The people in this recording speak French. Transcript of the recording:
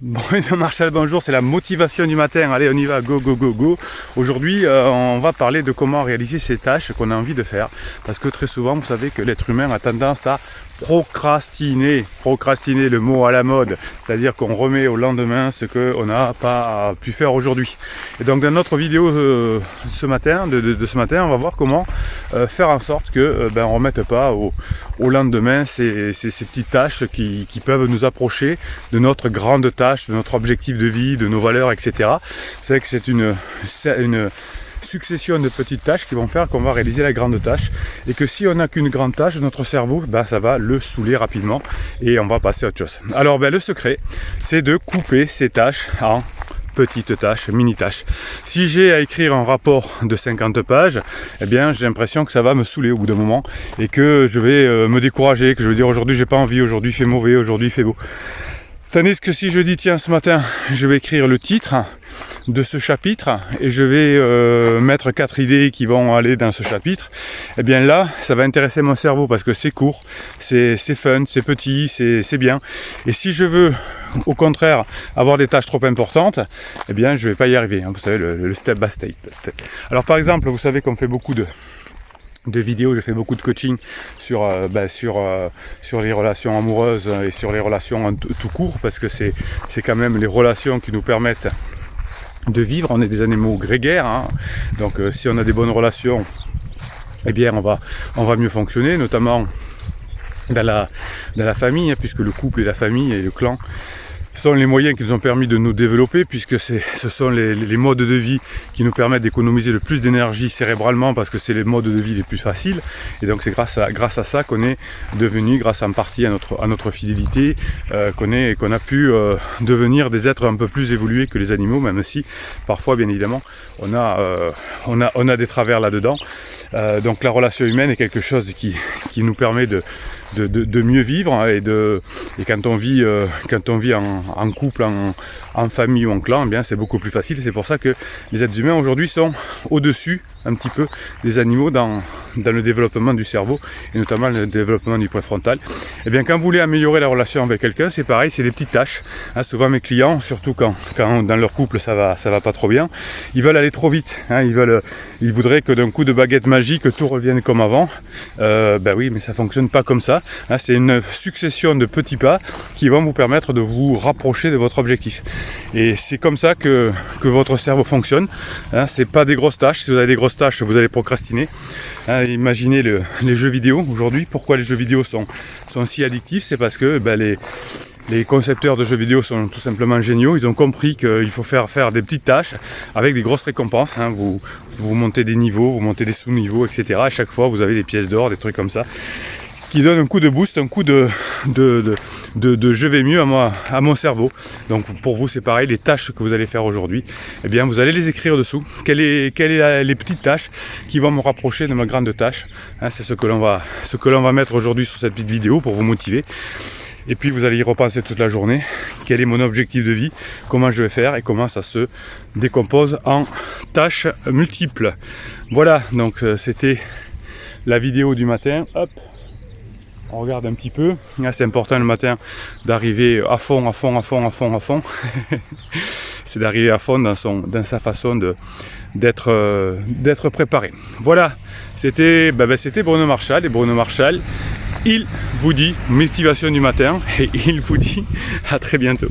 Bruno Marchal, bonjour, c'est la motivation du matin. Allez, on y va, go, go, go, go. Aujourd'hui, on va parler de comment réaliser ces tâches qu'on a envie de faire. Parce que très souvent, vous savez que l'être humain a tendance à procrastiner. Procrastiner, le mot à la mode. C'est-à-dire qu'on remet au lendemain ce qu'on n'a pas pu faire aujourd'hui. Et donc, dans notre vidéo de ce matin, on va voir comment faire en sorte que on ne remette pas au lendemain ces petites tâches qui peuvent nous approcher de notre grande tâche, de notre objectif de vie, de nos valeurs, etc. Vous savez que c'est une succession de petites tâches qui vont faire qu'on va réaliser la grande tâche, et que si on n'a qu'une grande tâche, notre cerveau, ça va le saouler rapidement et on va passer à autre chose. Alors le secret, c'est de couper ces tâches en petites tâches, mini-tâches. Si j'ai à écrire un rapport de 50 pages, j'ai l'impression que ça va me saouler au bout d'un moment et que je vais me décourager, que je vais dire aujourd'hui j'ai pas envie, aujourd'hui il fait mauvais, aujourd'hui il fait beau. Tandis que si je dis tiens, ce matin je vais écrire le titre de ce chapitre et je vais mettre 4 idées qui vont aller dans ce chapitre, là ça va intéresser mon cerveau parce que c'est court, c'est fun, c'est petit, c'est bien. Et si je veux au contraire avoir des tâches trop importantes, je vais pas y arriver, vous savez, le step by step. Alors par exemple, vous savez qu'on fait beaucoup de vidéos, je fais beaucoup de coaching sur les relations amoureuses et sur les relations tout court, parce que c'est quand même les relations qui nous permettent de vivre. On est des animaux grégaires, donc si on a des bonnes relations, on va mieux fonctionner, notamment dans la famille, puisque le couple et la famille et le clan sont les moyens qui nous ont permis de nous développer, puisque ce sont les modes de vie qui nous permettent d'économiser le plus d'énergie cérébralement, parce que c'est les modes de vie les plus faciles. Et donc c'est grâce à ça qu'on est devenu, grâce en partie à notre fidélité, qu'on a pu devenir des êtres un peu plus évolués que les animaux, même si parfois bien évidemment on a des travers là-dedans. Donc la relation humaine est quelque chose qui nous permet de mieux vivre, et quand on vit en couple, en famille ou en clan, c'est beaucoup plus facile. C'est pour ça que les êtres humains aujourd'hui sont au-dessus un petit peu des animaux dans le développement du cerveau, et notamment le développement du préfrontal. Quand vous voulez améliorer la relation avec quelqu'un, c'est pareil, c'est des petites tâches. Souvent mes clients, surtout quand dans leur couple ça va pas trop bien, ils veulent aller trop vite, ils voudraient que d'un coup de baguette magique tout revienne comme avant. Oui, mais ça fonctionne pas comme ça. C'est une succession de petits pas qui vont vous permettre de vous rapprocher de votre objectif. Et c'est comme ça que votre cerveau fonctionne. C'est pas des grosses tâches. Si vous avez des grosses tâches, vous allez procrastiner. Imaginez les jeux vidéo aujourd'hui. Pourquoi les jeux vidéo sont si addictifs? C'est parce que les concepteurs de jeux vidéo sont tout simplement géniaux. Ils ont compris qu'il faut faire des petites tâches avec des grosses récompenses. Vous montez des niveaux, vous montez des sous-niveaux, etc. À chaque fois, vous avez des pièces d'or, des trucs comme ça, qui donnent un coup de boost, un coup de je vais mieux à mon cerveau. Donc pour vous c'est pareil, les tâches que vous allez faire aujourd'hui, vous allez les écrire dessous. Quelles sont les petites tâches qui vont me rapprocher de ma grande tâche. C'est ce que l'on va mettre aujourd'hui sur cette petite vidéo pour vous motiver. Et puis vous allez y repenser toute la journée. Quel est mon objectif de vie? Comment je vais faire? Et comment ça se décompose en tâches multiples. Voilà, donc c'était la vidéo du matin. Hop, on regarde un petit peu. C'est important le matin d'arriver à fond. C'est d'arriver à fond dans sa façon d'être préparé. Voilà, c'était Bruno Marchal. Et Bruno Marchal, il vous dit motivation du matin, et il vous dit à très bientôt.